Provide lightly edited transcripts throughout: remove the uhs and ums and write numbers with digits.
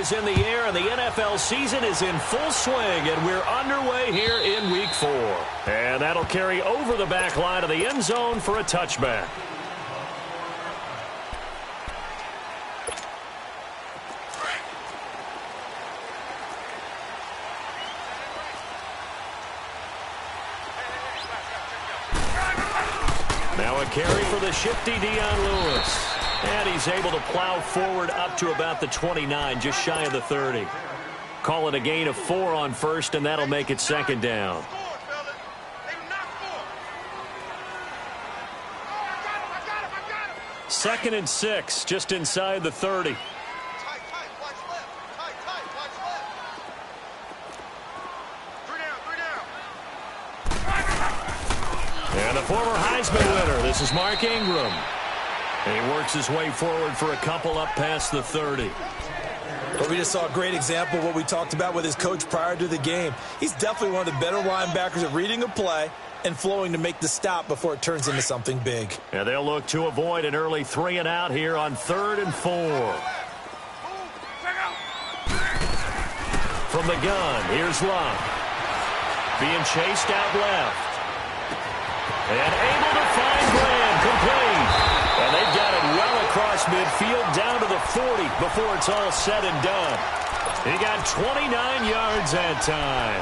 is in the air, and the NFL season is in full swing, and we're underway here in Week 4. And that'll carry over the back line of the end zone for a touchback. Now a carry for the shifty Dion Lewis. And he's able to plow forward up to about the 29, just shy of the 30. Call it a gain of 4 on first, and that'll make it second down. Second and 6, just inside the 30. And the former Heisman winner, this is Mark Ingram. And he works his way forward for a couple up past the 30. But we just saw a great example of what we talked about with his coach prior to the game. He's definitely one of the better linebackers at reading a play and flowing to make the stop before it turns into something big. And they'll look to avoid an early 3 and out here on 3rd and 4. From the gun, here's Luck. Being chased out left. And able to find Graham, complete. And they've got it well across midfield down to the 40 before it's all said and done. He got 29 yards that time.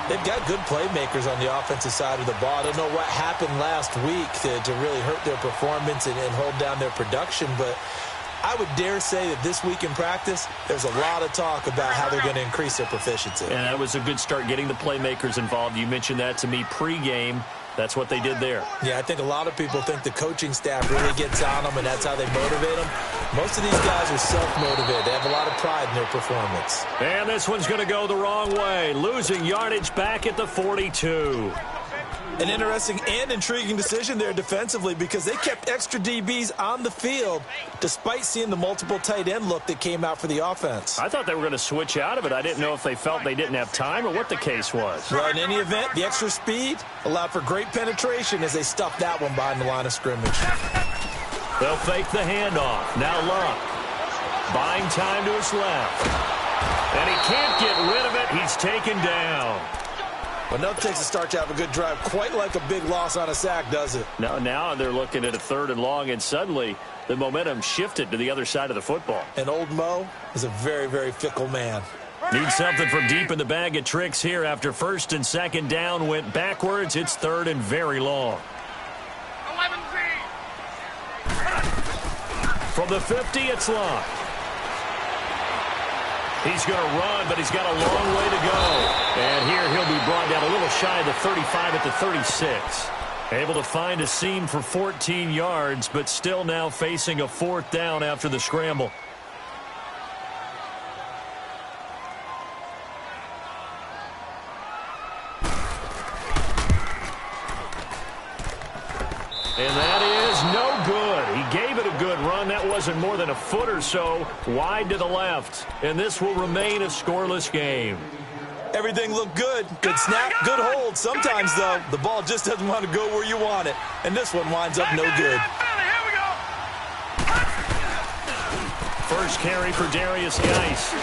They've got good playmakers on the offensive side of the ball. I don't know what happened last week to really hurt their performance and hold down their production, but I would dare say that this week in practice, there's a lot of talk about how they're going to increase their proficiency. And that was a good start getting the playmakers involved. You mentioned that to me pregame. That's what they did there. Yeah, I think a lot of people think the coaching staff really gets on them, and that's how they motivate them. Most of these guys are self-motivated. They have a lot of pride in their performance. And this one's going to go the wrong way. Losing yardage back at the 42. An interesting and intriguing decision there defensively because they kept extra DBs on the field despite seeing the multiple tight end look that came out for the offense. I thought they were going to switch out of it. I didn't know if they felt they didn't have time or what the case was. Well, in any event, the extra speed allowed for great penetration as they stuffed that one behind the line of scrimmage. They'll fake the handoff. Now Luck. Buying time to his left. And he can't get rid of it. He's taken down. Well, nothing takes a start to have a good drive quite like a big loss on a sack, does it? Now they're looking at a 3rd and long, and suddenly the momentum shifted to the other side of the football. And old Mo is a very, very fickle man. Need something from deep in the bag of tricks here after 1st and 2nd down went backwards. It's 3rd and very long. From the 50, it's Luck. He's going to run, but he's got a long way to go. And here he'll be brought down a little shy of the 35 at the 36. Able to find a seam for 14 yards, but still now facing a 4th down after the scramble. And that is no good. He gave it a good run. That wasn't more than a foot or so wide to the left. And this will remain a scoreless game. Everything looked good. Good snap, good hold. Sometimes, though, the ball just doesn't want to go where you want it. And this one winds up no good. First carry for Darius Geis.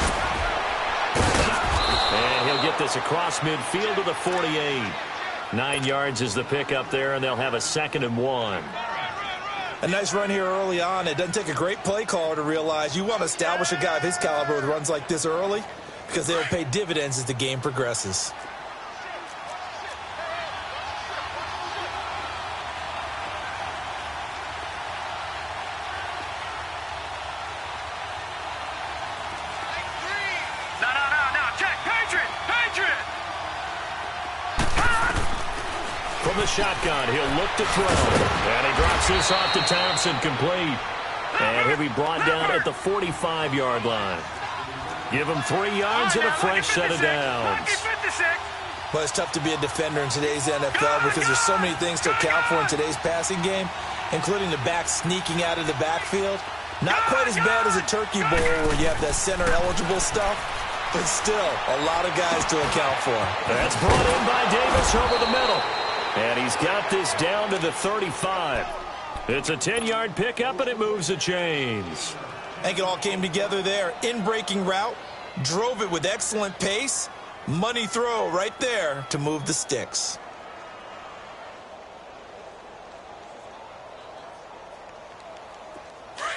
And he'll get this across midfield to the 48. 9 yards is the pickup there, and they'll have a 2nd and 1. A nice run here early on. It doesn't take a great play caller to realize you want to establish a guy of his caliber with runs like this early because they'll pay dividends as the game progresses. From the shotgun, he'll look to throw. And he drops this off to Thompson, complete. And he'll be brought down at the 45-yard line. Give him 3 yards and a fresh set of downs. Well, it's tough to be a defender in today's NFL because there's so many things to account for in today's passing game, including the back sneaking out of the backfield. Not quite as bad as a turkey bowl where you have that center-eligible stuff, but still a lot of guys to account for. That's brought in by Davis over the middle. And he's got this down to the 35. It's a 10-yard pickup, and it moves the chains. I think it all came together there. In-breaking route, drove it with excellent pace. Money throw right there to move the sticks.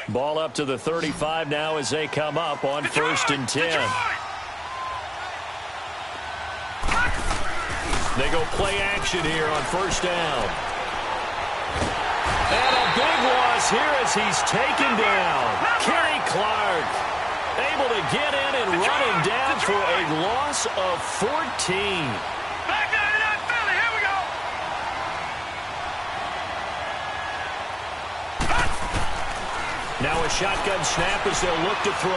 Ball up to the 35 now as they come up on 1st and 10. They go play action here on 1st down. And a big loss here as he's taken down. Kerry Clark able to get in and run him down for a loss of 14. Now a shotgun snap as they'll look to throw.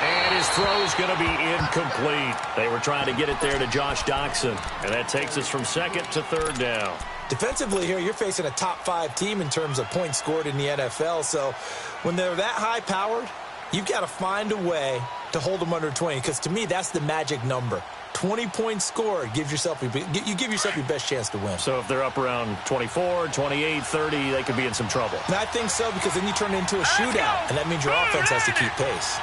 And his throw is going to be incomplete. They were trying to get it there to Josh Doxson. And that takes us from 2nd to 3rd down. Defensively here, you're facing a top-5 team in terms of points scored in the NFL. So when they're that high-powered, you've got to find a way to hold them under 20. Because to me, that's the magic number. 20 points scored, you give yourself your best chance to win. So if they're up around 24, 28, 30, they could be in some trouble. And I think so, because then you turn it into a shootout, and that means your offense has to keep pace.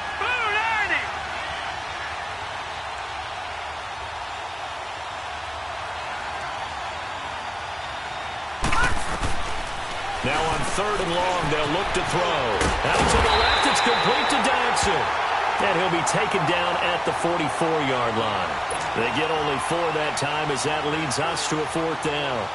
Now on 3rd and long, they'll look to throw. Out to the left, it's complete to Doxson. And he'll be taken down at the 44-yard line. They get only 4 that time as that leads us to a 4th down.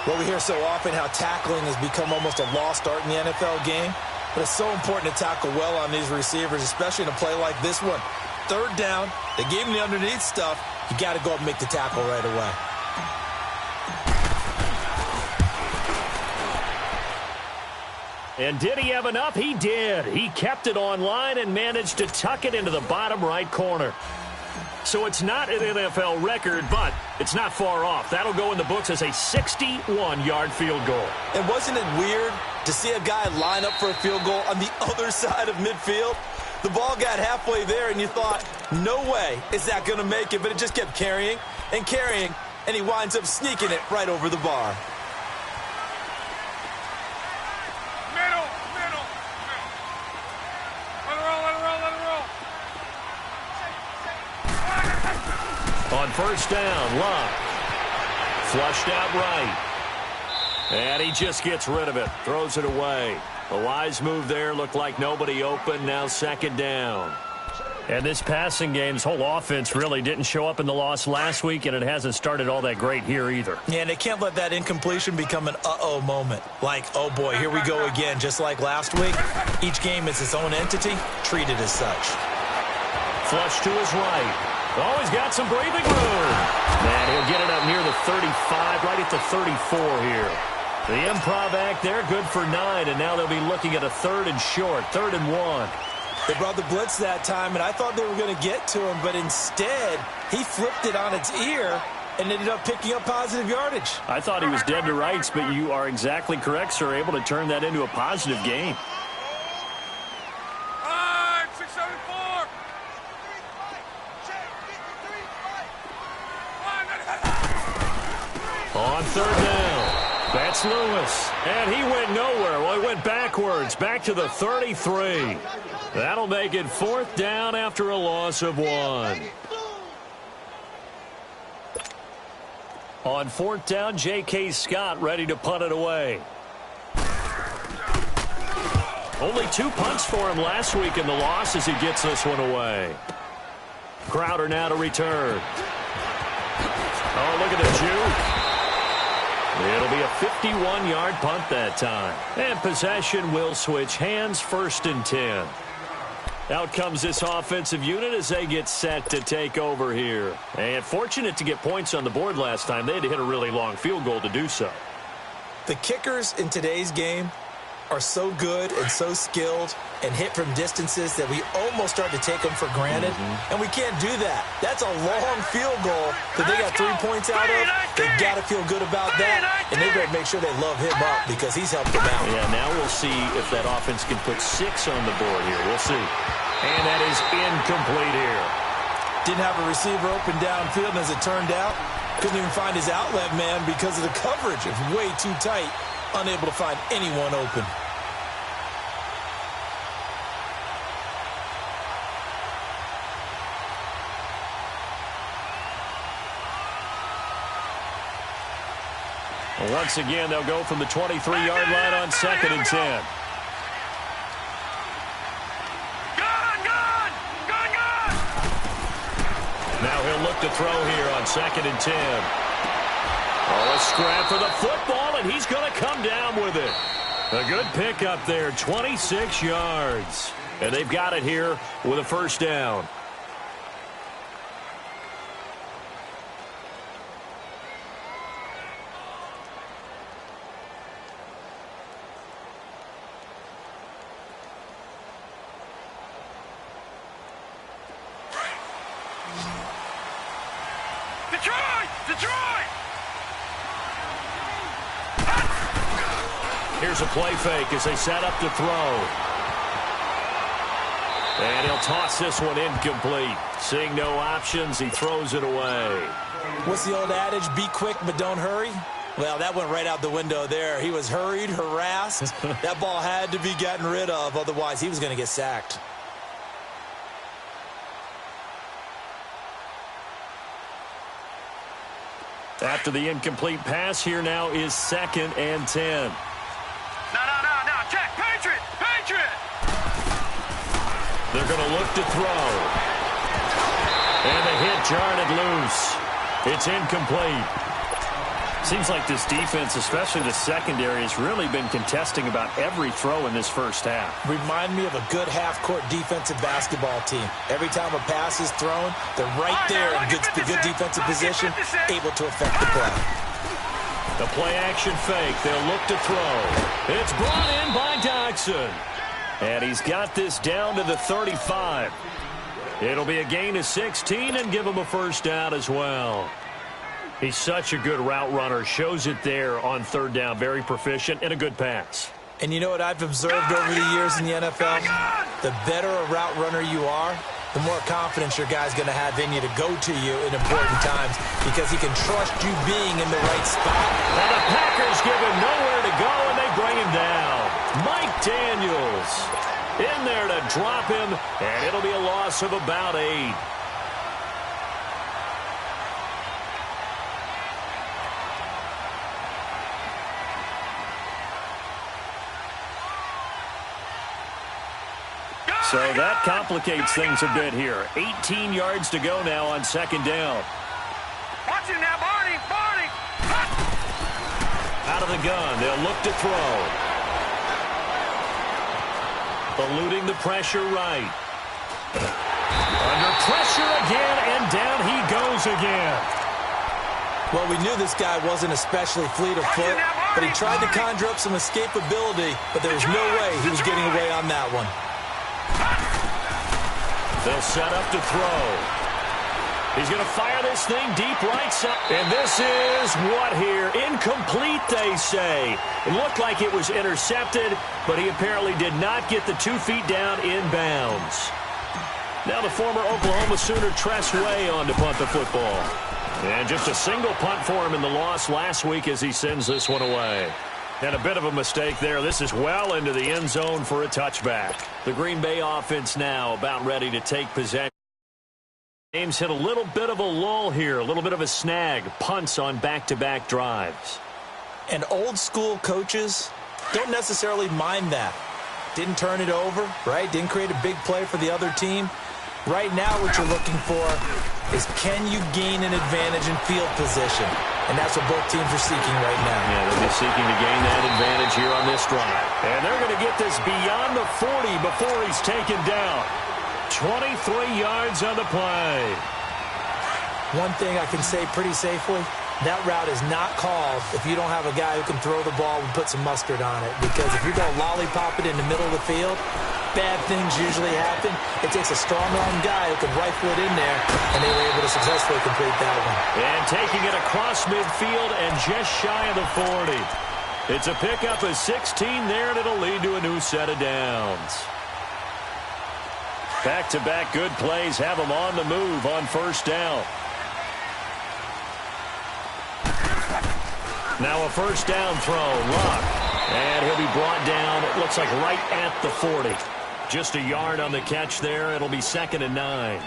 Well, we hear so often how tackling has become almost a lost art in the NFL game. But it's so important to tackle well on these receivers, especially in a play like this one. 3rd down, they gave him the underneath stuff. You got to go up and make the tackle right away. And did he have enough? He did. He kept it online and managed to tuck it into the bottom right corner. So it's not an NFL record, but it's not far off. That'll go in the books as a 61-yard field goal. And wasn't it weird to see a guy line up for a field goal on the other side of midfield? The ball got halfway there, and you thought, no way is that going to make it, but it just kept carrying and carrying, and he winds up sneaking it right over the bar. On 1st down, Luck. Flushed out right. And he just gets rid of it. Throws it away. A wise move there. Looked like nobody open. Now 2nd down. And this passing game's whole offense really didn't show up in the loss last week, and it hasn't started all that great here either. Yeah, and they can't let that incompletion become an uh-oh moment. Like, oh boy, here we go again. Just like last week, each game is its own entity, treated as such. Flush to his right. Oh, he's got some breathing room. And he'll get it up near the 35, right at the 34 here. The improv act there, good for 9, and now they'll be looking at a 3rd and short, 3rd and 1. They brought the blitz that time, and I thought they were going to get to him, but instead, he flipped it on its ear and ended up picking up positive yardage. I thought he was dead to rights, but you are exactly correct, sir, able to turn that into a positive gain. On 3rd down, that's Lewis. And he went nowhere. Well, he went backwards, back to the 33. That'll make it 4th down after a loss of 1. On 4th down, J.K. Scott ready to punt it away. Only 2 punts for him last week in the loss as he gets this one away. Crowder now to return. Oh, look at the juke. It'll be a 51-yard punt that time. And possession will switch hands, 1st and 10. Out comes this offensive unit as they get set to take over here. And fortunate to get points on the board last time. They had to hit a really long field goal to do so. The kickers in today's game are so good and so skilled and hit from distances that we almost start to take them for granted. And we can't do that. That's a long field goal that they got 3 points out of. They've got to feel good about that, and they better make sure they love him up because he's helped them out. Yeah, now we'll see if that offense can put 6 on the board here. We'll see. And that is incomplete here. Didn't have a receiver open downfield, and as it turned out, couldn't even find his outlet man because of the coverage. It's way too tight. Unable to find anyone open. Once again, they'll go from the 23-yard line on 2nd and 10. Now he'll look to throw here on 2nd and 10. Oh, a scrap for the football, and he's going to come down with it. A good pickup there, 26 yards. And they've got it here with a first down. Detroit! Here's a play fake as they set up to throw. And he'll toss this one incomplete. Seeing no options, he throws it away. What's the old adage? Be quick, but don't hurry. Well, that went right out the window there. He was hurried, harassed. That ball had to be gotten rid of. Otherwise, he was going to get sacked. After the incomplete pass, here now is 2nd and 10. No, check, Patriot! They're going to look to throw. And the hit jarred it loose. It's incomplete. Seems like this defense, especially the secondary, has really been contesting about every throw in this first half. Remind me of a good half-court defensive basketball team. Every time a pass is thrown, they're right there in good defensive position, able to affect the play. The play-action fake. They'll look to throw. It's brought in by Dodson. And he's got this down to the 35. It'll be a gain of 16 and give him a first down as well. He's such a good route runner. Shows it there on 3rd down. Very proficient and a good pass. And you know what I've observed over the years in the NFL? The better a route runner you are, the more confidence your guy's going to have in you to go to you in important times because he can trust you being in the right spot. And the Packers give him nowhere to go, and they bring him down. Mike Daniels in there to drop him, and it'll be a loss of about 8. So that complicates things a bit here. 18 yards to go now on 2nd down. Watch him now, Barney! Out of the gun, they'll look to throw. Eluding the pressure right. Under pressure again, and down he goes again. Well, we knew this guy wasn't especially fleet of foot, but he tried to conjure up some escapability, but there was no way he was getting away on that one. They'll set up to throw. He's going to fire this thing deep right side. And this is what here? Incomplete, they say. It looked like it was intercepted, but he apparently did not get the 2 feet down inbounds. Now the former Oklahoma Sooner Tress Way on to punt the football. And just a single punt for him in the loss last week as he sends this one away. And a bit of a mistake there. This is well into the end zone for a touchback. The Green Bay offense now about ready to take possession. Game's hit a little bit of a lull here, a little bit of a snag. Punts on back-to-back drives. And old school coaches don't necessarily mind that. Didn't turn it over, right? Didn't create a big play for the other team. Right now what you're looking for is can you gain an advantage in field position? And that's what both teams are seeking right now. Yeah, they'll be seeking to gain that advantage here on this drive. And they're going to get this beyond the 40 before he's taken down. 23 yards on the play. One thing I can say pretty safely, that route is not called if you don't have a guy who can throw the ball and put some mustard on it. Because if you're going to lollipop it in the middle of the field, bad things usually happen. It takes a strong-arm guy who can rifle it in there, and they were able to successfully complete that one. And taking it across midfield and just shy of the 40. It's a pickup of 16 there, and it'll lead to a new set of downs. Back-to-back good plays have them on the move on 1st down. Now a 1st down throw, Luck. And he'll be brought down, it looks like right at the 40. Just a yard on the catch there. It'll be 2nd and 9.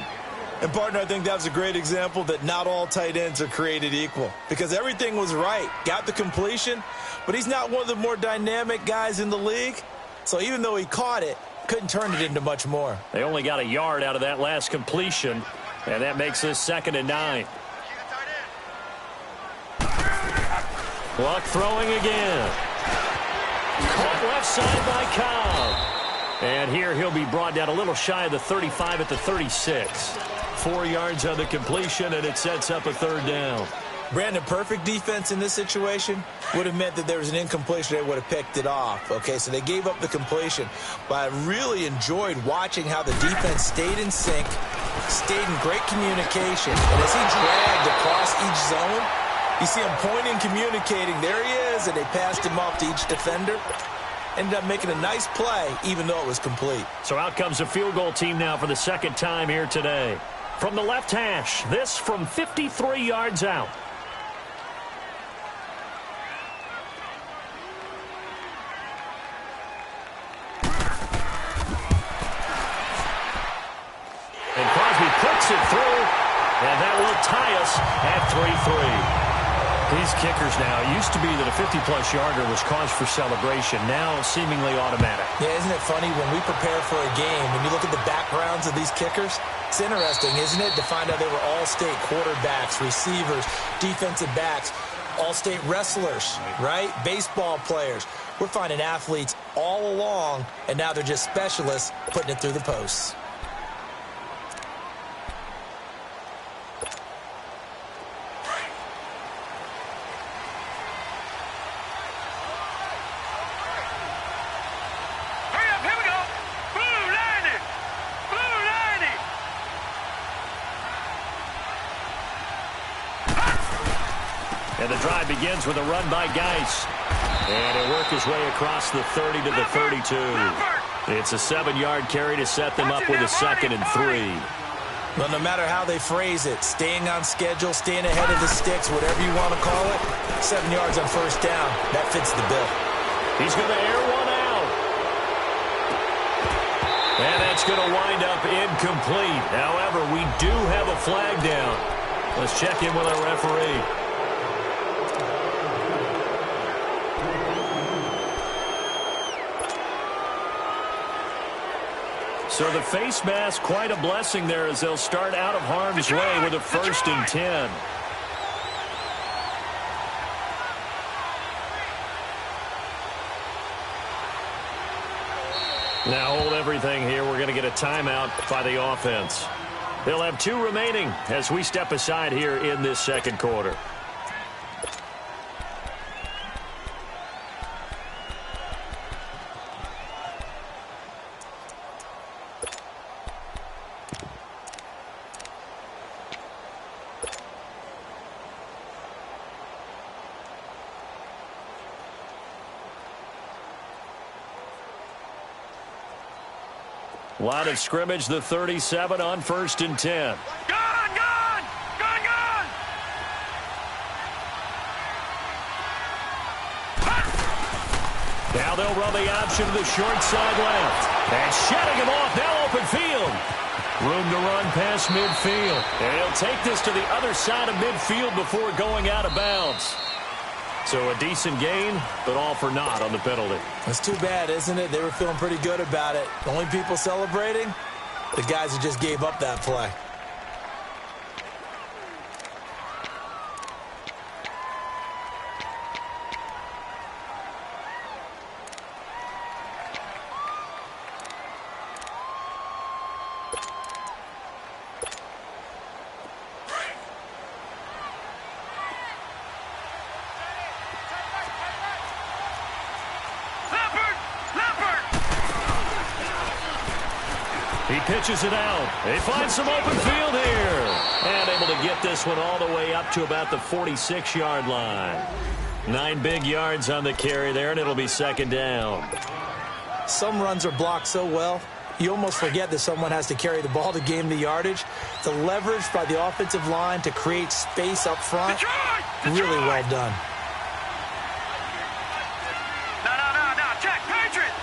And, partner, I think that was a great example that not all tight ends are created equal because everything was right. Got the completion, but he's not one of the more dynamic guys in the league. So even though he caught it, couldn't turn it into much more. They only got a yard out of that last completion, and that makes this 2nd and 9. Luck throwing again. Caught left side by Cobb. And here he'll be brought down a little shy of the 35 at the 36. 4 yards on the completion, and it sets up a 3rd down. Brandon, perfect defense in this situation would have meant that there was an incompletion. They would have picked it off. Okay, so they gave up the completion. But I really enjoyed watching how the defense stayed in sync, stayed in great communication. And as he dragged across each zone, you see him pointing, communicating. There he is, and they passed him off to each defender. Ended up making a nice play, even though it was complete. So out comes a field goal team now for the 2nd time here today. From the left hash, this from 53 yards out. And Crosby puts it through, and that will tie us at 3-3. These kickers now, it used to be that a 50-plus yarder was cause for celebration, now seemingly automatic. Yeah, isn't it funny when we prepare for a game, when you look at the backgrounds of these kickers, it's interesting, isn't it, to find out they were all-state quarterbacks, receivers, defensive backs, all-state wrestlers, right? Baseball players. We're finding athletes all along, and now they're just specialists putting it through the posts. And the drive begins with a run by Geis. And he'll work his way across the 30 to the 32. It's a 7-yard carry to set them up with a 2nd and 3. Well, no matter how they phrase it, staying on schedule, staying ahead of the sticks, whatever you want to call it, 7 yards on 1st down, that fits the bill. He's going to air one out. And that's going to wind up incomplete. However, we do have a flag down. Let's check in with our referee. So the face mask, quite a blessing there as they'll start out of harm's way with a 1st and 10. Now hold everything here. We're going to get a timeout by the offense. They'll have 2 remaining as we step aside here in this 2nd quarter. Line of scrimmage, the 37 on 1st and 10. Gone! Now they'll run the option to the short side left. And shutting him off, now open field. Room to run past midfield. And he'll take this to the other side of midfield before going out of bounds. So a decent gain, but all for naught on the penalty. That's too bad, isn't it? They were feeling pretty good about it. The only people celebrating, the guys who just gave up that play. He pitches it out. They find some open field here. And able to get this one all the way up to about the 46-yard line. 9 big yards on the carry there, and it'll be 2nd down. Some runs are blocked so well, you almost forget that someone has to carry the ball to gain the yardage. The leverage by the offensive line to create space up front, really well done. No, check, Patriot!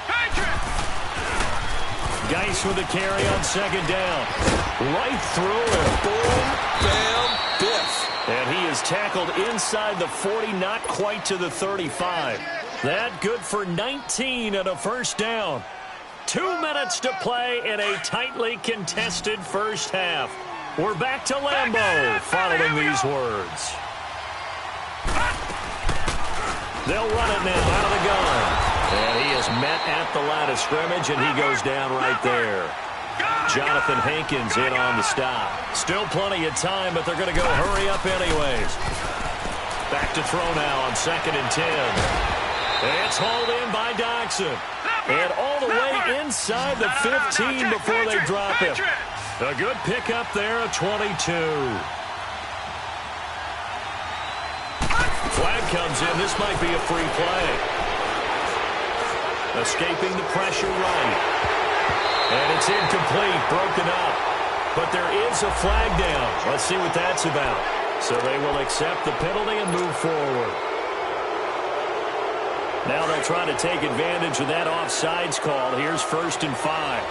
Geis Davis with a carry on second down. Right through it. Boom, bam, biff. And he is tackled inside the 40, not quite to the 35. That good for 19 and a first down. 2 minutes to play in a tightly contested first half. We're back to Lambeau following these words. They'll run it now out of the gun. And he is met at the line of scrimmage, and he goes down right there. Jonathan Hankins in on the stop. Still plenty of time, but they're going to go hurry up anyways. Back to throw now on 2nd and 10. It's hauled in by Dodson. And all the way inside the 15 before they drop him. A good pickup there, a 22. Flag comes in. This might be a free play. Escaping the pressure right. And it's incomplete, broken up. But there is a flag down. Let's see what that's about. So they will accept the penalty and move forward. Now they'll try to take advantage of that offsides call. Here's 1st and 5.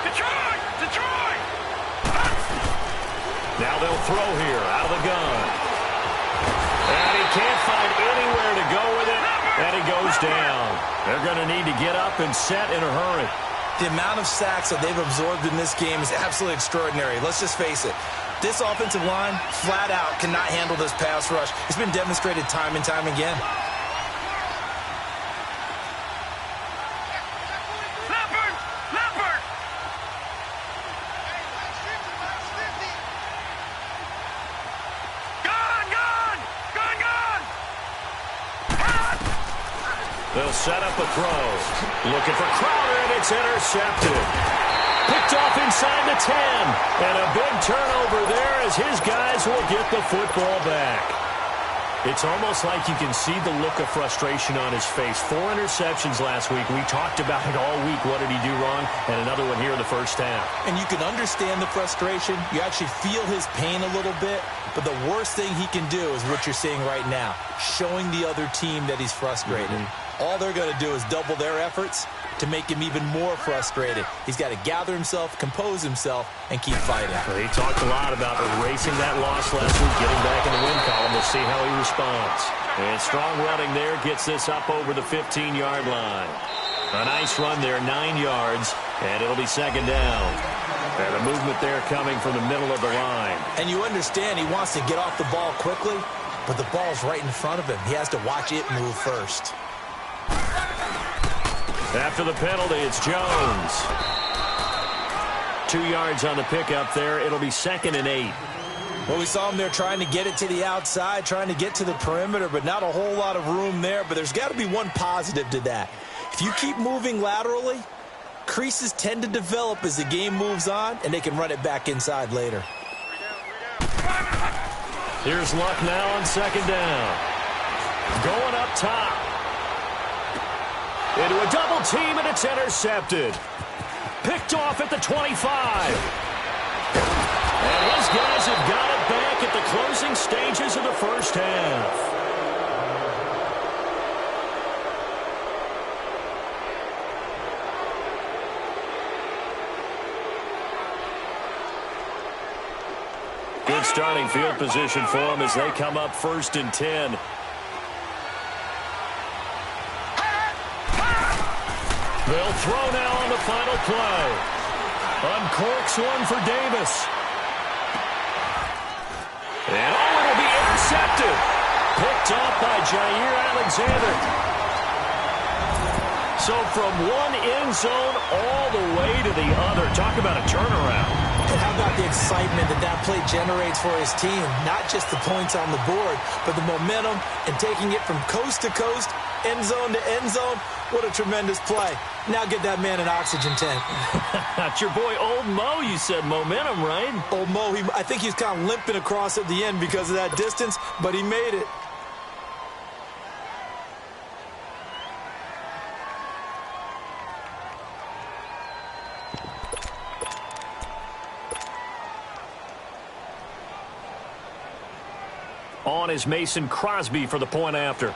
Detroit! Now they'll throw here out of the gun. And he can't find anywhere to go with it. And he goes down. They're going to need to get up and set in a hurry. The amount of sacks that they've absorbed in this game is absolutely extraordinary. Let's just face it. This offensive line, flat out, cannot handle this pass rush. It's been demonstrated time and time again. Leopard! Gun! They'll set up a throw. Looking for Crowder, and it's intercepted. Picked off inside the 10. And a big turnover there as his guys will get the football back. It's almost like you can see the look of frustration on his face. 4 interceptions last week. We talked about it all week. What did he do wrong? And another one here in the first half. And you can understand the frustration. You actually feel his pain a little bit. But the worst thing he can do is what you're seeing right now, showing the other team that he's frustrated. All they're going to do is double their efforts to make him even more frustrated. He's got to gather himself, compose himself, and keep fighting. Well, he talked a lot about erasing that loss last week, getting back in the win column. We'll see how he responds. And strong running there gets this up over the 15-yard line. A nice run there, 9 yards, and it'll be 2nd down. And the movement there coming from the middle of the line. And you understand he wants to get off the ball quickly, but the ball's right in front of him. He has to watch it move first. After the penalty, it's Jones. 2 yards on the pickup there. It'll be 2nd and 8. Well, we saw him there trying to get it to the outside, trying to get to the perimeter, but not a whole lot of room there. But there's got to be one positive to that. If you keep moving laterally, creases tend to develop as the game moves on, and they can run it back inside later. Here's Luck now on 2nd down. Going up top. Into a double team, and it's intercepted. Picked off at the 25. And his guys have got it back at the closing stages of the first half. Good starting field position for them as they come up 1st and 10. They'll throw now on the final play. Uncorks one for Davis. And it'll be intercepted. Picked off by Jair Alexander. So from one end zone all the way to the other. Talk about a turnaround. And how about the excitement that play generates for his team? Not just the points on the board, but the momentum and taking it from coast to coast, end zone to end zone. What a tremendous play. Now get that man an oxygen tank. That's your boy Old Mo. You said momentum, right? Old Mo, I think he's kind of limping across at the end because of that distance, but he made it. On is Mason Crosby for the point after.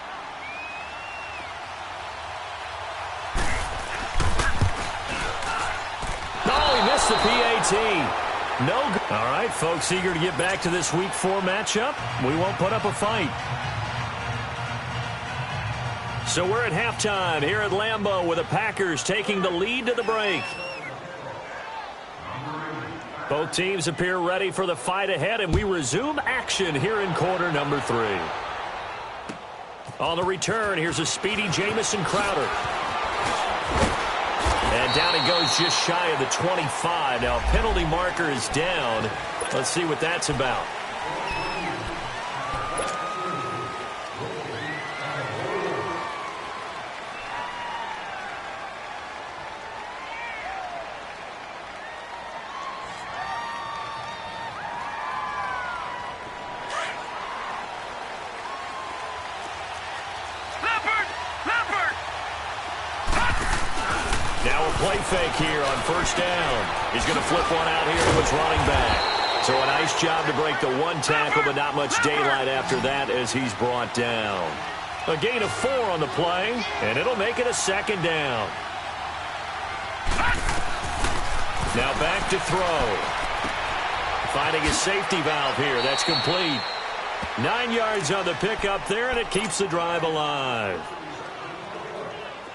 the PAT. No good. All right, folks, eager to get back to this Week 4 matchup. We won't put up a fight. So we're at halftime here at Lambeau with the Packers taking the lead to the break. Both teams appear ready for the fight ahead, and we resume action here in quarter number 3. On the return, here's a speedy Jamison Crowder. And down he goes just shy of the 25. Now, penalty marker is down. Let's see what that's about. Play fake here on first down. He's going to flip one out here to his running back. So a nice job to break the one tackle, but not much daylight after that as he's brought down. A gain of 4 on the play, and it'll make it a second down. Now back to throw. Finding his safety valve here. That's complete. 9 yards on the pickup there, and it keeps the drive alive.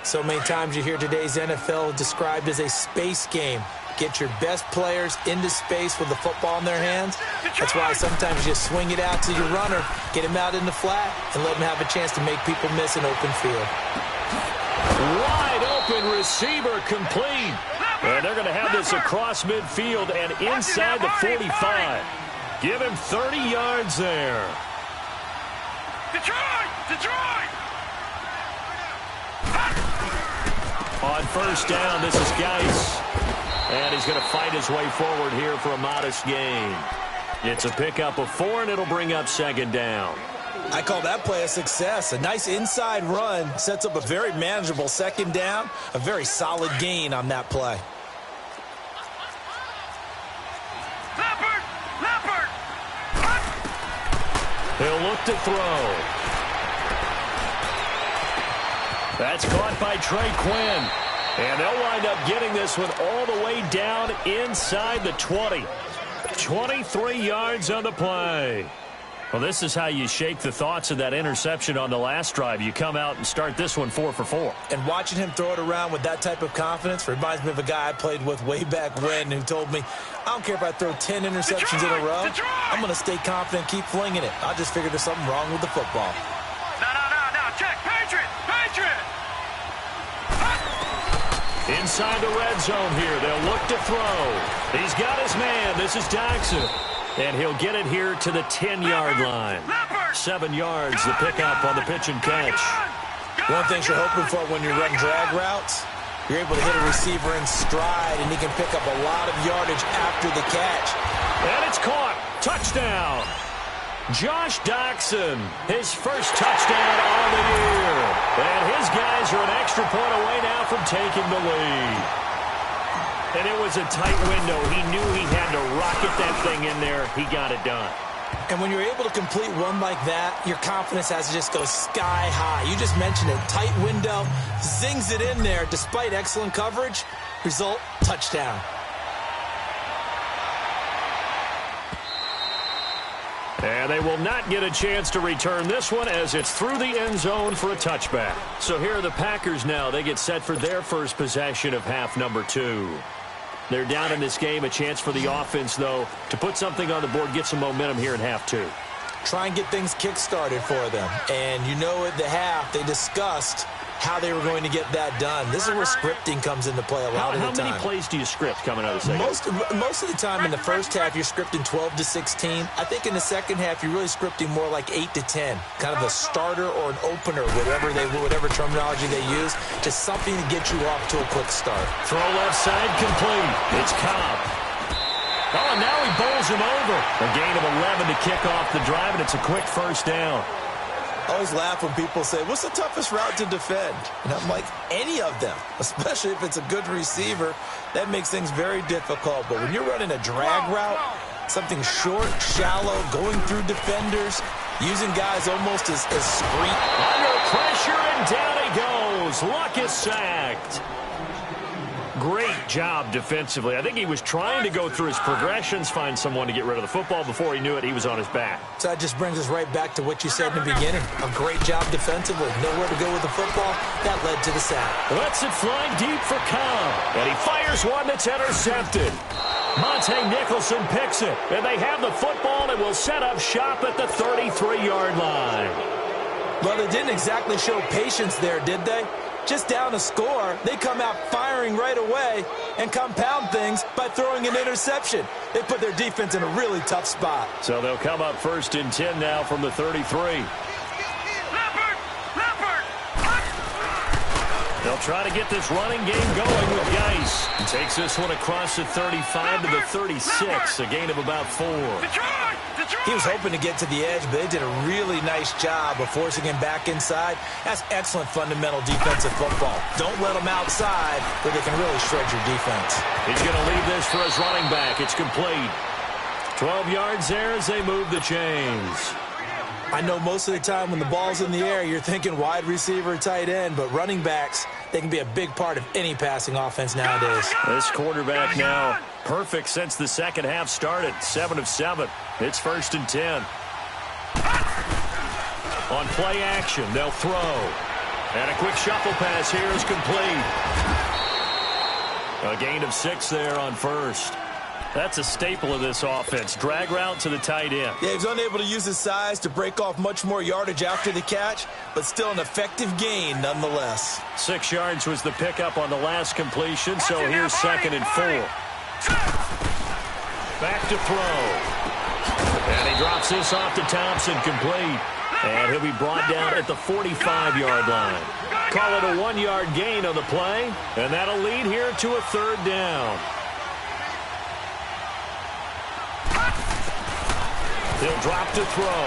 So many times you hear today's NFL described as a space game. Get your best players into space with the football in their hands. That's why sometimes you just swing it out to your runner, get him out in the flat, and let him have a chance to make people miss an open field. Wide open receiver complete. And they're going to have this across midfield and inside the 45. Give him 30 yards there. Detroit! On first down, this is Geis. And he's going to fight his way forward here for a modest gain. It's a pickup of 4, and it'll bring up second down. I call that play a success. A nice inside run sets up a very manageable second down. A very solid gain on that play. Leopard! He'll look to throw. That's caught by Trey Quinn. And they'll wind up getting this one all the way down inside the 20. 23 yards on the play. Well, this is how you shake the thoughts of that interception on the last drive. You come out and start this one 4 for 4. And watching him throw it around with that type of confidence reminds me of a guy I played with way back when who told me, I don't care if I throw 10 interceptions in a row. I'm going to stay confident, keep flinging it. I just figured there's something wrong with the football. No. Check. Patriot! Inside the red zone here. They'll look to throw. He's got his man. This is Jackson. And he'll get it here to the 10-yard line. 7 yards, the pickup on the pitch and catch. One of the things you're hoping for when you run drag routes, you're able to hit a receiver in stride, and he can pick up a lot of yardage after the catch. And it's caught. Touchdown. Josh Doctson, his first touchdown on the year. And his guys are an extra point away now from taking the lead. And it was a tight window. He knew he had to rocket that thing in there. He got it done. And when you're able to complete one like that, your confidence has to just go sky high. You just mentioned it. Tight window, zings it in there despite excellent coverage. Result, touchdown. And they will not get a chance to return this one as it's through the end zone for a touchback. So here are the Packers now. They get set for their first possession of half number 2. They're down in this game. A chance for the offense, though, to put something on the board, get some momentum here in half 2. Try and get things kick-started for them. And you know at the half, they discussed how they were going to get that done. This is where scripting comes into play a lot of the time. How many plays do you script coming out of the second? Most of the time in the first half, you're scripting 12 to 16. I think in the second half, you're really scripting more like 8 to 10. Kind of a starter or an opener, whatever terminology they use. Just something to get you off to a quick start. Throw left side complete. It's Cobb. Oh, and now he bowls him over. A gain of 11 to kick off the drive, and it's a quick first down. I always laugh when people say, what's the toughest route to defend? And I'm like, any of them, especially if it's a good receiver. That makes things very difficult. But when you're running a drag route, something short, shallow, going through defenders, using guys almost as screen. Under pressure, and down he goes. Luck is sacked. Great job defensively. I think he was trying to go through his progressions, find someone to get rid of the football. Before he knew it, he was on his back. So that just brings us right back to what you said in the beginning. A great job defensively. Nowhere to go with the football. That led to the sack. Lets it fly deep for Cobb. And he fires one that's intercepted. Monte Nicholson picks it. And they have the football and will set up shop at the 33-yard line. Well, they didn't exactly show patience there, did they? Just down a score, they come out firing right away and compound things by throwing an interception. They put their defense in a really tough spot. So they'll come up 1st and 10 now from the 33. They'll try to get this running game going with Geis. He takes this one across the 35 to the 36, a gain of about 4. He was hoping to get to the edge, but they did a really nice job of forcing him back inside. That's excellent fundamental defensive football. Don't let them outside where they can really shred your defense. He's going to leave this for his running back. It's complete. 12 yards there as they move the chains. I know most of the time when the ball's in the air, you're thinking wide receiver, tight end, but running backs, they can be a big part of any passing offense nowadays. This quarterback now perfect since the second half started. 7 of 7. It's 1st and 10. On play action, they'll throw. And a quick shuffle pass here is complete. A gain of 6 there on 1st. That's a staple of this offense. Drag route to the tight end. Yeah, he was unable to use his size to break off much more yardage after the catch, but still an effective gain nonetheless. 6 yards was the pickup on the last completion, so here's 2nd and 4. Back to throw. And he drops this off to Thompson, complete. And he'll be brought down at the 45-yard line. Call it a 1-yard gain on the play, and that'll lead here to a 3rd down. He'll drop to throw.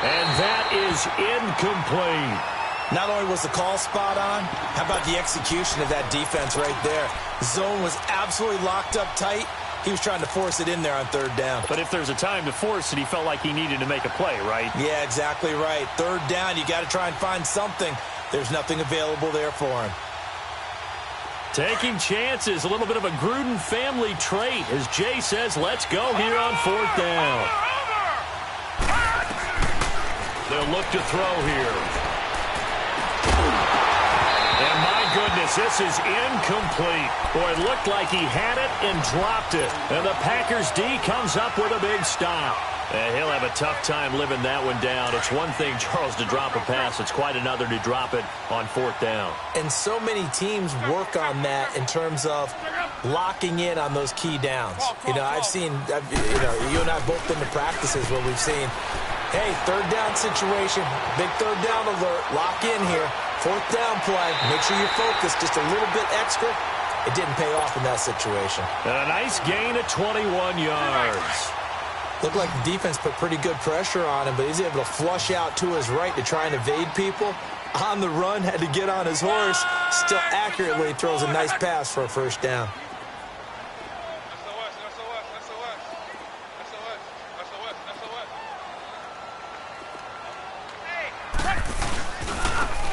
And that is incomplete. Not only was the call spot on, how about the execution of that defense right there? Zone was absolutely locked up tight. He was trying to force it in there on 3rd down. But if there's a time to force it, he felt like he needed to make a play, right? Yeah, exactly right. 3rd down, you got to try and find something. There's nothing available there for him. Taking chances, a little bit of a Gruden family trait. As Jay says, let's go here on 4th down. They'll look to throw here. And my goodness, this is incomplete. Boy, it looked like he had it and dropped it. And the Packers D comes up with a big stop. And he'll have a tough time living that one down. It's one thing, Charles, to drop a pass. It's quite another to drop it on 4th down. And so many teams work on that in terms of locking in on those key downs. You know, you and I both been to practices where we've seen, hey, 3rd down situation, big 3rd down alert, lock in here. 4th down play, make sure you're focused just a little bit extra. It didn't pay off in that situation. And a nice gain of 21 yards. Looked like the defense put pretty good pressure on him, but he's able to flush out to his right to try and evade people. On the run, had to get on his horse. Still accurately throws a nice pass for a 1st down.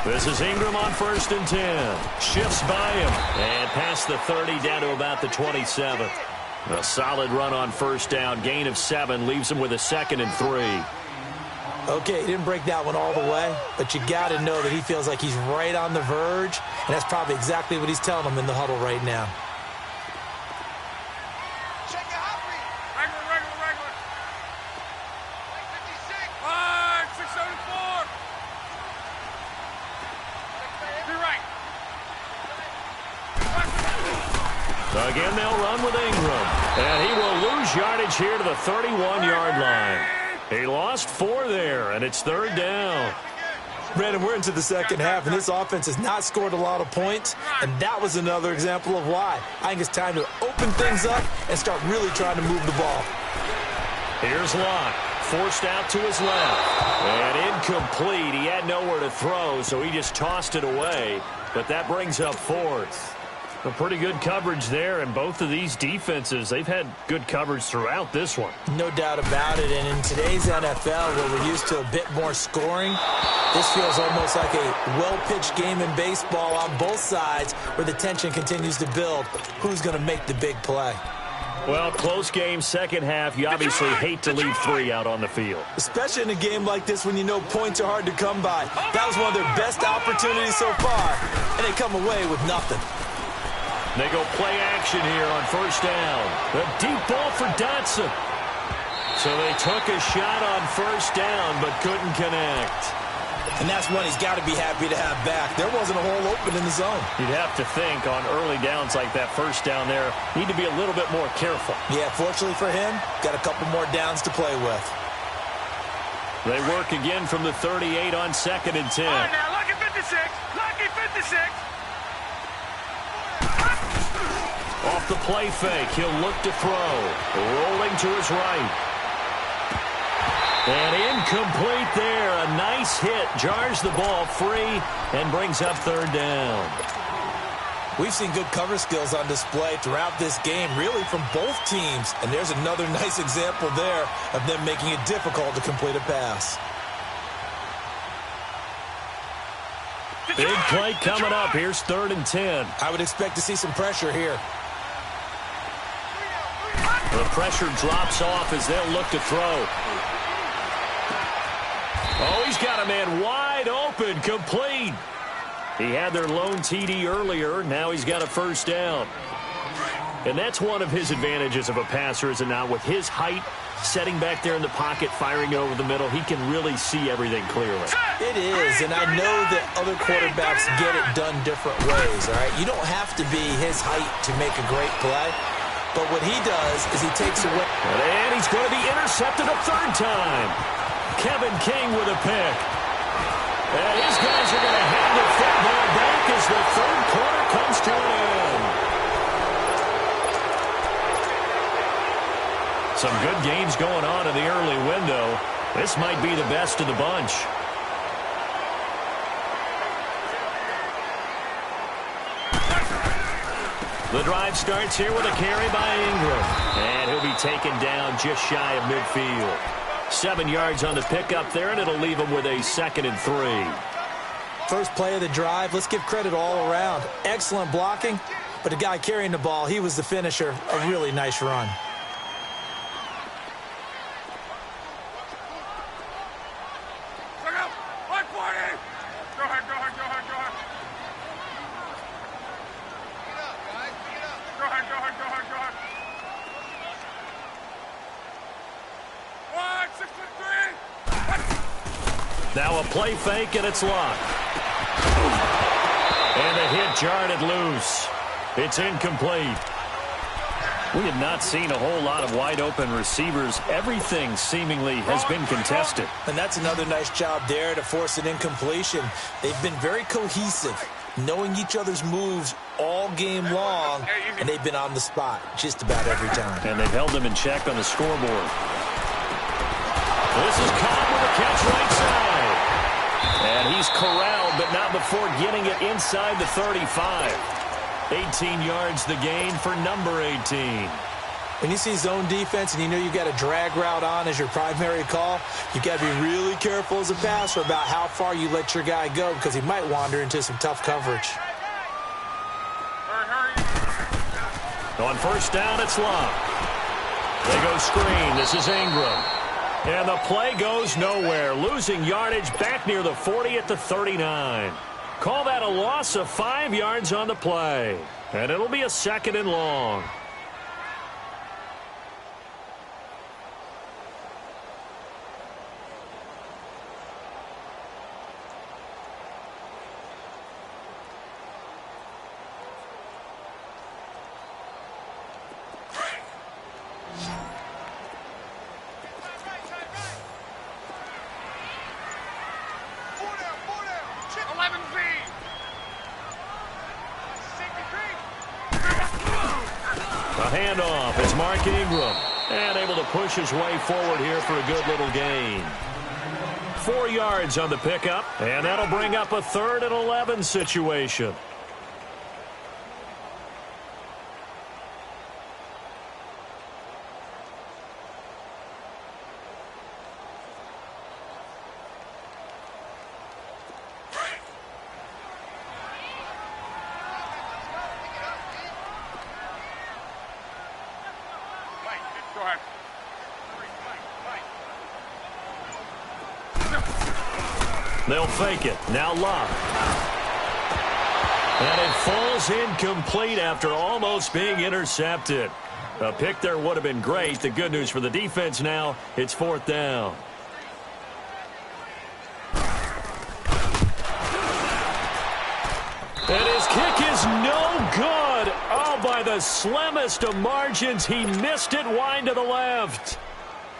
This is Ingram on 1st and 10. Shifts by him. And past the 30 down to about the 27. A solid run on 1st down. Gain of 7 leaves him with a 2nd and 3. Okay, he didn't break that one all the way, but you got to know that he feels like he's right on the verge, and that's probably exactly what he's telling them in the huddle right now. Again, they'll run with Ingram. And he will lose yardage here to the 31-yard line. He lost 4 there, and it's 3rd down. Brandon, we're into the second half, and this offense has not scored a lot of points, and that was another example of why. I think it's time to open things up and start really trying to move the ball. Here's Locke, forced out to his left. And incomplete. He had nowhere to throw, so he just tossed it away. But that brings up 4th. A pretty good coverage there, and both of these defenses, they've had good coverage throughout this one. No doubt about it, and in today's NFL, where we're used to a bit more scoring, this feels almost like a well-pitched game in baseball on both sides where the tension continues to build. Who's going to make the big play? Well, close game, second half. You obviously hate to leave 3 out on the field. Especially in a game like this when you know points are hard to come by. That was one of their best opportunities so far, and they come away with nothing. They go play action here on first down. A deep ball for Dotson. So they took a shot on first down but couldn't connect. And that's one he's got to be happy to have back. There wasn't a hole open in the zone. You'd have to think on early downs like that first down there, need to be a little bit more careful. Yeah, fortunately for him, got a couple more downs to play with. They work again from the 38 on 2nd and 10. All right, now, lucky 56. Lucky 56. Off the play fake, he'll look to throw. Rolling to his right. And incomplete there. A nice hit. Jars the ball free and brings up 3rd down. We've seen good cover skills on display throughout this game, really from both teams. And there's another nice example there of them making it difficult to complete a pass. Big play coming up. Here's 3rd and 10. I would expect to see some pressure here. The pressure drops off as they'll look to throw. Oh, he's got a man wide open, complete. He had their lone TD earlier. Now he's got a first down. And that's one of his advantages of a passer, is it not? With his height, setting back there in the pocket, firing over the middle, he can really see everything clearly. It is, and I know that other quarterbacks get it done different ways, all right? You don't have to be his height to make a great play. But what he does is he takes away. And he's going to be intercepted a 3rd time. Kevin King with a pick. And his guys are going to hand the football back as the 3rd quarter comes to an end. Some good games going on in the early window. This might be the best of the bunch. The drive starts here with a carry by Ingram. And he'll be taken down just shy of midfield. 7 yards on the pickup there, and it'll leave him with a 2nd and 3. First play of the drive, let's give credit all around. Excellent blocking, but the guy carrying the ball, he was the finisher. A really nice run. Look out. 140. Go ahead, go ahead, go ahead, go ahead. Go ahead, go ahead, go ahead, go ahead. 163. Now a play fake, and it's locked. And the hit jarred it loose. It's incomplete. We have not seen a whole lot of wide-open receivers. Everything seemingly has been contested. And that's another nice job there to force an incompletion. They've been very cohesive, knowing each other's moves all game long, and they've been on the spot just about every time. And they've held them in check on the scoreboard. This is Cobb with a catch right side. And he's corralled, but not before getting it inside the 35. 18 yards the gain for number 18. When you see zone defense and you know you've got a drag route on as your primary call, you've got to be really careful as a passer about how far you let your guy go, because he might wander into some tough coverage. On first down, it's locked. They go screen. This is Ingram. And the play goes nowhere. Losing yardage back near the 40 at the 39. Call that a loss of 5 yards on the play. And it'll be a 2nd and long. Handoff. It's Mark Ingram. And able to push his way forward here for a good little gain. 4 yards on the pickup. And that'll bring up a 3rd and 11 situation. Go ahead. They'll fake it. Now Love. And it falls incomplete after almost being intercepted. A pick there would have been great. The good news for the defense now, it's 4th down. And his kick is no good. Oh, by the slimmest of margins, he missed it wide to the left.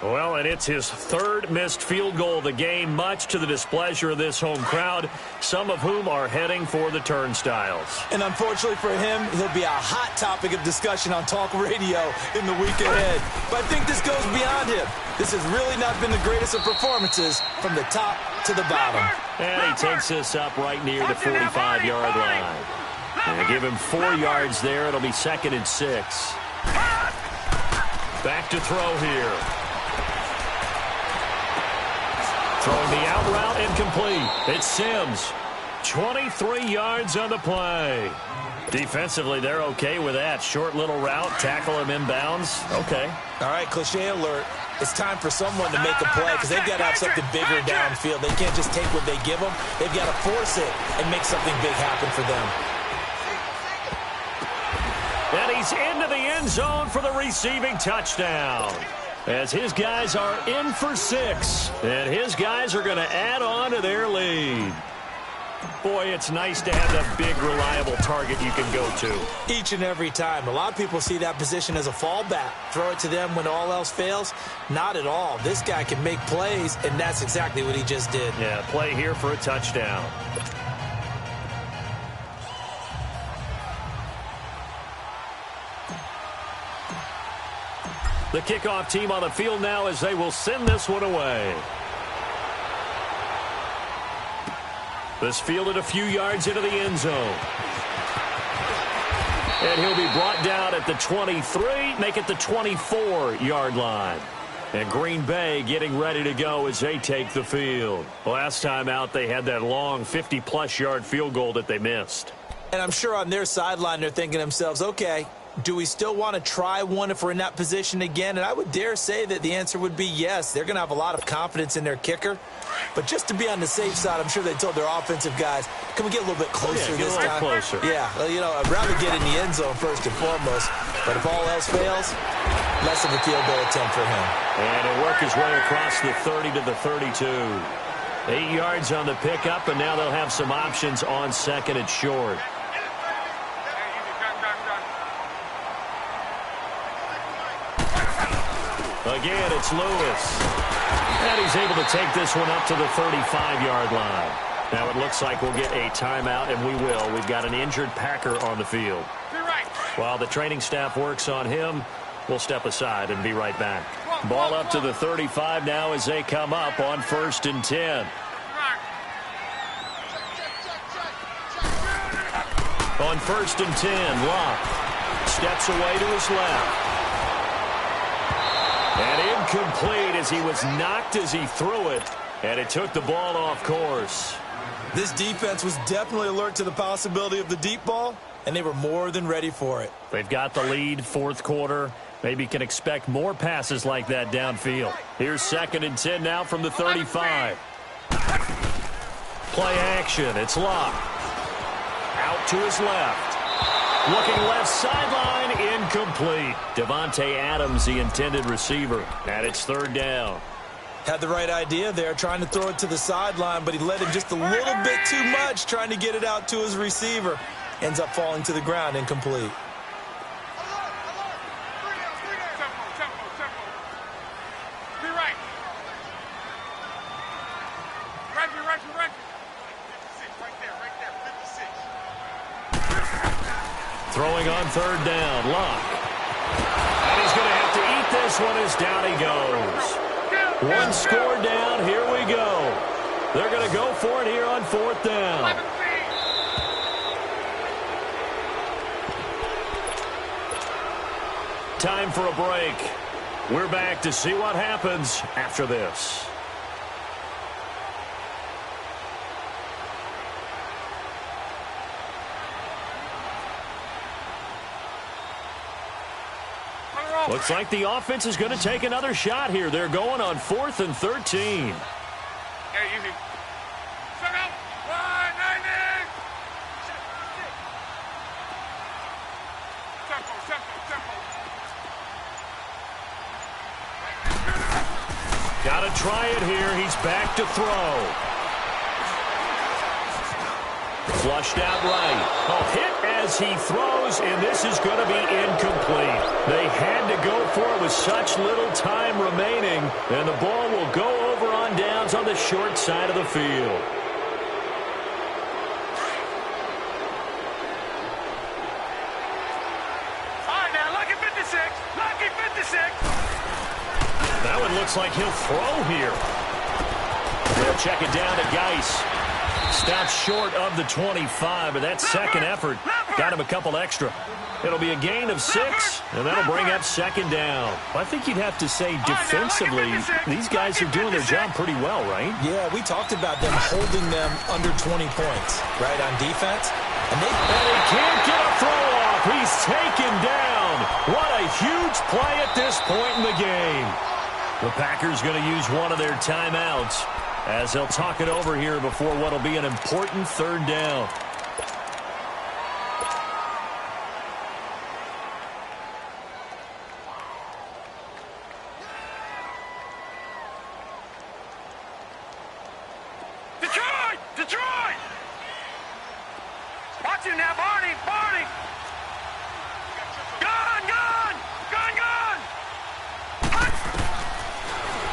Well, and it's his 3rd missed field goal of the game, much to the displeasure of this home crowd, some of whom are heading for the turnstiles. And unfortunately for him, he'll be a hot topic of discussion on talk radio in the week ahead. But I think this goes beyond him. This has really not been the greatest of performances from the top to the bottom. And he takes this up right near the 45-yard line. And give him 4 yards there. It'll be 2nd and 6. Back to throw here. Throwing the out route incomplete. It's Sims. 23 yards on the play. Defensively, they're okay with that. Short little route, tackle him inbounds. Okay. All right, cliche alert. It's time for someone to make a play because they've got to have something bigger downfield. They can't just take what they give them. They've got to force it and make something big happen for them. And he's into the end zone for the receiving touchdown. As his guys are in for 6. And his guys are going to add on to their lead. Boy, it's nice to have that big, reliable target you can go to. Each and every time. A lot of people see that position as a fallback. Throw it to them when all else fails. Not at all. This guy can make plays, and that's exactly what he just did. Yeah, play here for a touchdown. The kickoff team on the field now as they will send this one away. This fielded a few yards into the end zone. And he'll be brought down at the 23, make it the 24-yard line. And Green Bay getting ready to go as they take the field. Last time out, they had that long 50-plus yard field goal that they missed. And I'm sure on their sideline they're thinking to themselves, okay, do we still want to try one if we're in that position again? And I would dare say that the answer would be yes. They're going to have a lot of confidence in their kicker. But just to be on the safe side, I'm sure they told their offensive guys, can we get a little bit closer this time? Closer. Yeah, well, you know, I'd rather get in the end zone first and foremost. But if all else fails, less of a field goal attempt for him. And he'll work his way across the 30 to the 32. 8 yards on the pickup, and now they'll have some options on 2nd and short. Again, it's Lewis. And he's able to take this one up to the 35-yard line. Now it looks like we'll get a timeout, and we will. We've got an injured Packer on the field. While the training staff works on him, we'll step aside and be right back. Ball up to the 35 now as they come up on 1st and 10. On 1st and 10, Locke steps away to his left. And incomplete as he was knocked as he threw it, and it took the ball off course. This defense was definitely alert to the possibility of the deep ball, and they were more than ready for it. They've got the lead, 4th quarter. Maybe can expect more passes like that downfield. Here's 2nd and 10 now from the 35. Play action. It's Locke. Out to his left. Looking left sideline, incomplete. Devontae Adams, the intended receiver, and it's 3rd down. Had the right idea there, trying to throw it to the sideline, but he led him just a little bit too much, trying to get it out to his receiver. Ends up falling to the ground, incomplete. Throwing on 3rd down, Locke. And he's going to have to eat this one as down he goes. One score down, here we go. They're going to go for it here on 4th down. Time for a break. We're back to see what happens after this. Looks like the offense is going to take another shot here. They're going on 4th and 13. Hey, easy. Shut up. 190. Tempo. Got to try it here. He's back to throw. Flushed out right. Oh, hit as he throws, and this is going to be incomplete. They had to go for it with such little time remaining, and the ball will go over on downs on the short side of the field. All right, now, lucky 56. Lucky 56. That one looks like he'll throw here. They'll check it down to Geis. Stopped short of the 25, but that second effort got him a couple extra. It'll be a gain of 6, and that'll bring up 2nd down. I think you'd have to say defensively, these guys are doing their job pretty well, right? Yeah, we talked about them holding them under 20 points, right, on defense. And he can't get a throw off. He's taken down. What a huge play at this point in the game. The Packers going to use one of their timeouts as they'll talk it over here before what will be an important 3rd down. Detroit! Watch him now, Barney! Gun!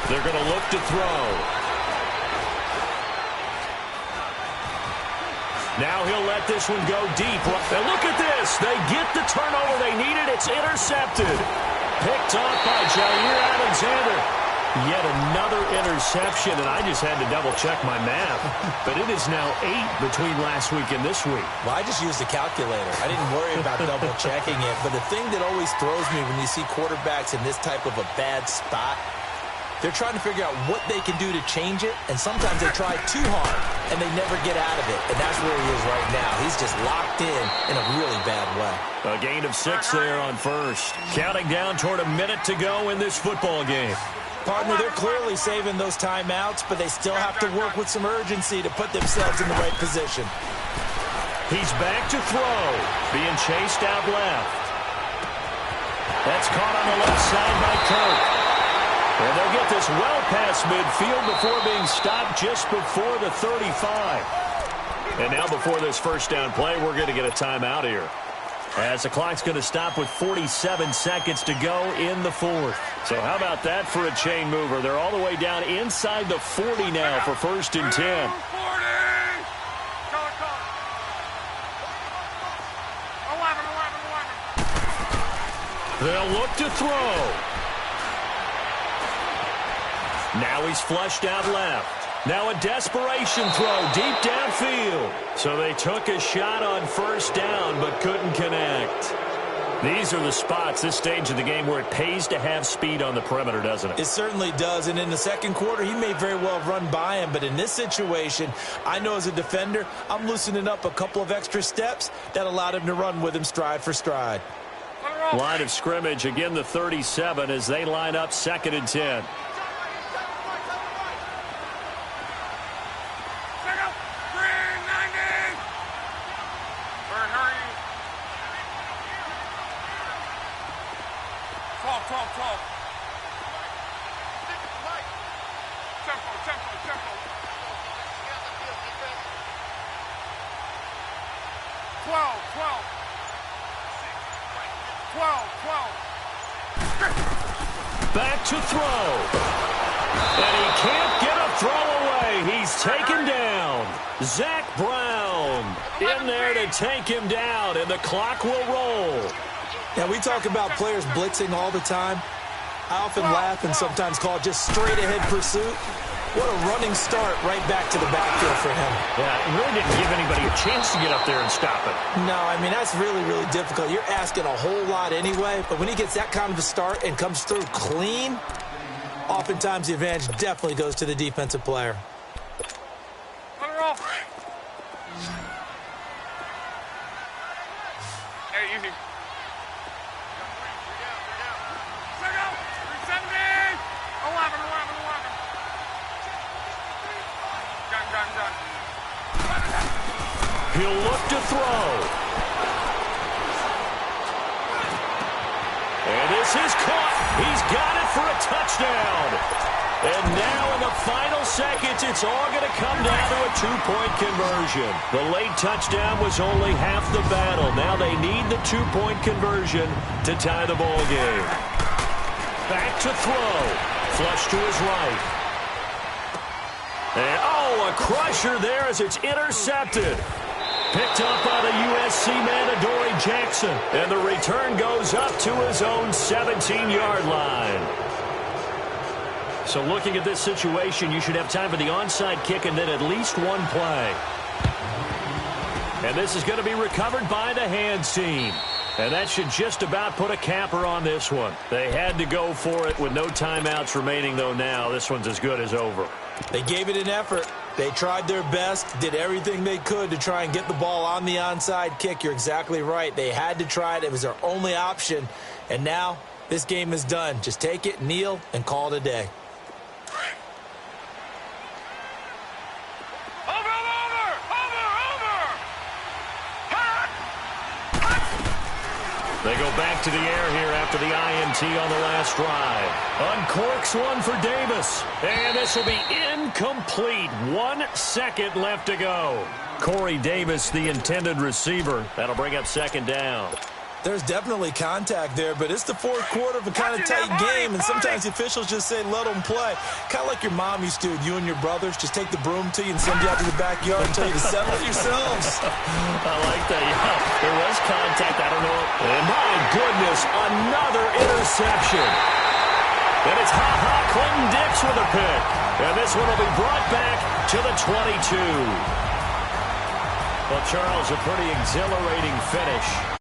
They're going to look to throw. Now he'll let this one go deep. And look at this. They get the turnover they needed. It's intercepted. Picked off by Jair Alexander. Yet another interception, and I just had to double-check my math. But it is now 8 between last week and this week. Well, I just used the calculator. I didn't worry about double-checking it. But the thing that always throws me when you see quarterbacks in this type of a bad spot, they're trying to figure out what they can do to change it, and sometimes they try too hard, and they never get out of it. And that's where he is right now. He's just locked in a really bad way. A gain of 6 there on 1st. Counting down toward a minute to go in this football game. Partner, they're clearly saving those timeouts, but they still have to work with some urgency to put themselves in the right position. He's back to throw, being chased out left. That's caught on the left side by Kirk. And they'll get this well past midfield before being stopped just before the 35. And now before this 1st down play, we're going to get a timeout here, as the clock's going to stop with 47 seconds to go in the 4th. So how about that for a chain mover? They're all the way down inside the 40 now for 1st and 10. 40! Go. 11. They'll look to throw. Now he's flushed out left. Now a desperation throw deep downfield. So they took a shot on 1st down but couldn't connect. These are the spots, this stage of the game, where it pays to have speed on the perimeter, doesn't it? It certainly does, and in the 2nd quarter, he may very well run by him, but in this situation, I know as a defender, I'm loosening up a couple of extra steps that allowed him to run with him stride for stride. Line of scrimmage, again the 37 as they line up 2nd and 10. Back to throw. And he can't get a throw away. He's taken down. Zach Brown in there to take him down, and the clock will roll. Now, we talk about players blitzing all the time. I often laugh and sometimes call it just straight-ahead pursuit. What a running start right back to the backfield for him. Yeah, it really didn't give anybody a chance to get up there and stop it. No, I mean, that's really, really difficult. You're asking a whole lot anyway, but when he gets that kind of a start and comes through clean, oftentimes the advantage definitely goes to the defensive player. Hey, easy. He'll look to throw. And this is caught. He's got it for a touchdown. And now in the final seconds, it's all going to come down to a two-point conversion. The late touchdown was only half the battle. Now they need the two-point conversion to tie the ball game. Back to throw. Flush to his right. And, a crusher there as it's intercepted. Picked up by the USC man, Adoree Jackson. And the return goes up to his own 17-yard line. So looking at this situation, you should have time for the onside kick and then at least one play. And this is going to be recovered by the hands team. And that should just about put a capper on this one. They had to go for it with no timeouts remaining, though now this one's as good as over. They gave it an effort. They tried their best, did everything they could to try and get the ball on the onside kick. You're exactly right. They had to try it. It was their only option. And now this game is done. Just take it, kneel, and call it a day. They go back to the air here after the INT on the last drive. Uncorks one for Davis. And this will be incomplete. 1 second left to go. Corey Davis, the intended receiver. That'll bring up second down. There's definitely contact there, but it's the fourth quarter of a kind of tight game, and sometimes the officials just say, let them play. Kind of like your mom used to with you and your brothers. Just take the broom to you and send you out to the backyard and tell you to settle it yourselves. I like that. Yeah, there was contact. I don't know. And my goodness, another interception. And it's Clinton-Dix with a pick. And this one will be brought back to the 22. Well, Charles, a pretty exhilarating finish.